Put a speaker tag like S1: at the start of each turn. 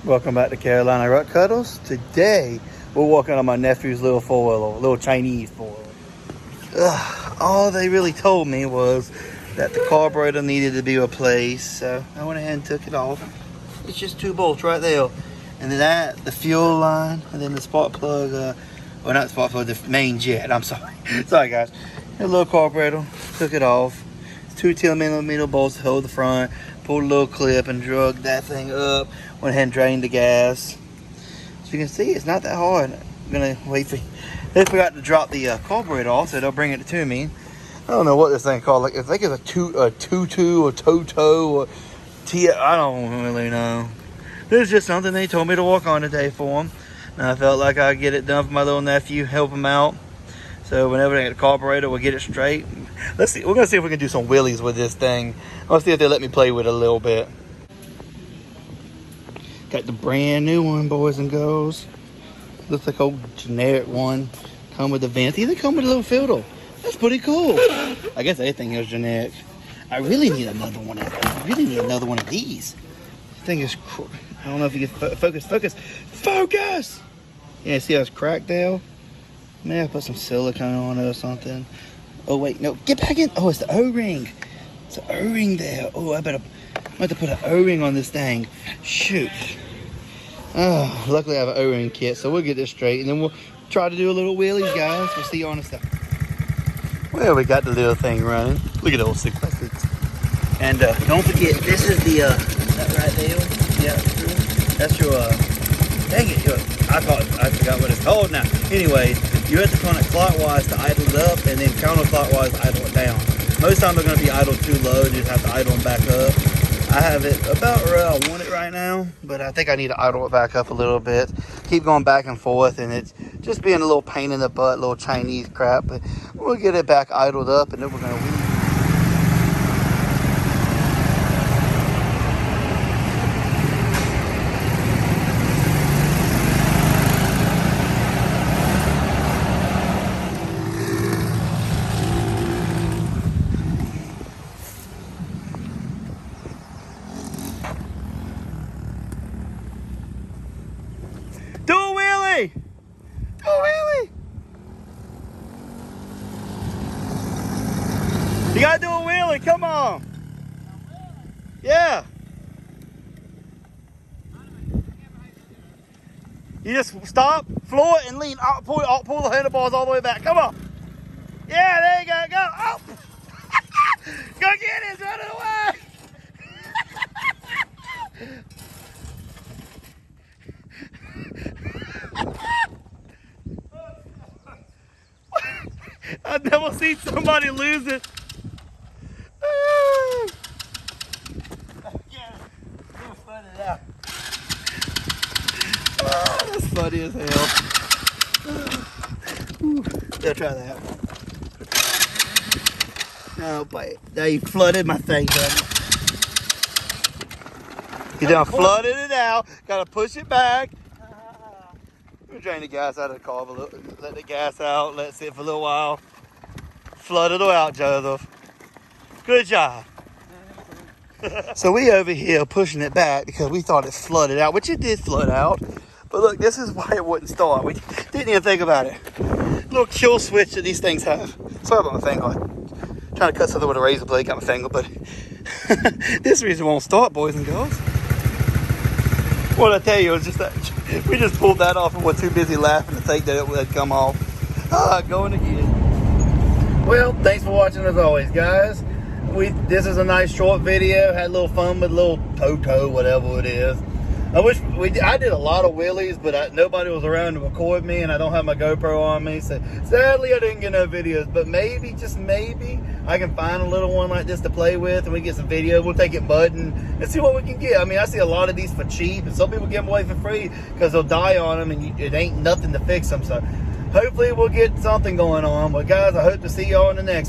S1: Welcome back to Carolina Ruck Cuddles. Today, we're walking on my nephew's little four-wheeler, little Chinese four-wheeler. All they really told me was that the carburetor needed to be replaced, so I went ahead and took it off. It's just 2 bolts right there. And then the fuel line, and then the spark plug, well, not the spark plug, the main jet, I'm sorry. Sorry, guys. A little carburetor, took it off. It's 2 10mm bolts to hold the front. Pulled a little clip and drug that thing up. Went ahead and drained the gas. So you can see it's not that hard. I'm gonna wait for. They forgot to drop the carburetor off, so they'll bring it to me. I don't know what this thing called. Like I think it's a tutu or toto or T. I don't really know. This is just something they told me to work on today for them, and I felt like I'd get it done for my little nephew, help him out. So whenever they get the carburetor, we'll get it straight. Let's see. We're gonna see if we can do some wheelies with this thing. Let's see if they let me play with it a little bit. Got the brand new one, boys and girls. Looks like old generic one. Come with the vents. They come with a little filter. That's pretty cool. I guess everything is generic. I really need another one. I really need another one of these. This thing is. I don't know if you can focus. Yeah, see how it's cracked there? Maybe I put some silicone on it or something. Oh wait, no, get back in. Oh, it's the O-ring. It's an O-ring there. Oh, I have to put an O-ring on this thing. Shoot. Oh, luckily I have an O-ring kit, so we'll get this straight, and then we'll try to do a little wheelies, guys. We'll see you on the stuff. Well, we got the little thing running. Look at those 6x6. And don't forget, this is the that right there. Yeah, that's your dang it, I forgot what it's called now. Anyway, you have to turn it clockwise to idle it up, and then counterclockwise to idle it down. Most times they're going to be idled too low. You just have to idle them back up. I have it about where I want it right now, but I think I need to idle it back up a little bit. Keep going back and forth, and it's just being a little pain in the butt, little Chinese crap. But we'll get it back idled up, and then we're going to weave. Do a wheelie! Do a wheelie! You gotta do a wheelie, come on! Yeah! You just stop, floor it, and lean. Pull the handlebars all the way back. Come on! Yeah, there you go, go! Oh! Go get it, it's running away! I've never seen somebody lose it. That's funny as hell. They'll try that. Oh, boy. Now you flooded my thing, buddy. You done flooded it out. Gotta push it back. Drain the gas out of the car a little, let the gas out, let it sit for a little while. Flood it out, Joseph. Good job. So we over here pushing it back because we thought it flooded out, which it did flood out. But look, this is why it wouldn't start. We didn't even think about it. Little kill switch that these things have. Sorry about my finger. I'm trying to cut something with a razor blade, got my finger, but this reason won't start, boys and girls. What I tell you, it's just that we just pulled that off and we're too busy laughing to think that it would come off. Going again. Well, thanks for watching as always, guys. This is a nice short video. Had a little fun with little Toto, whatever it is. I did a lot of wheelies, but nobody was around to record me, and I don't have my GoPro on me, so sadly I didn't get no videos. But maybe, just maybe, I can find a little one like this to play with, and we get some video. We'll take it mudding and see what we can get. I mean, I see a lot of these for cheap, and some people get them away for free because they'll die on them, and it ain't nothing to fix them. So hopefully we'll get something going on. But guys, I hope to see y'all in the next one.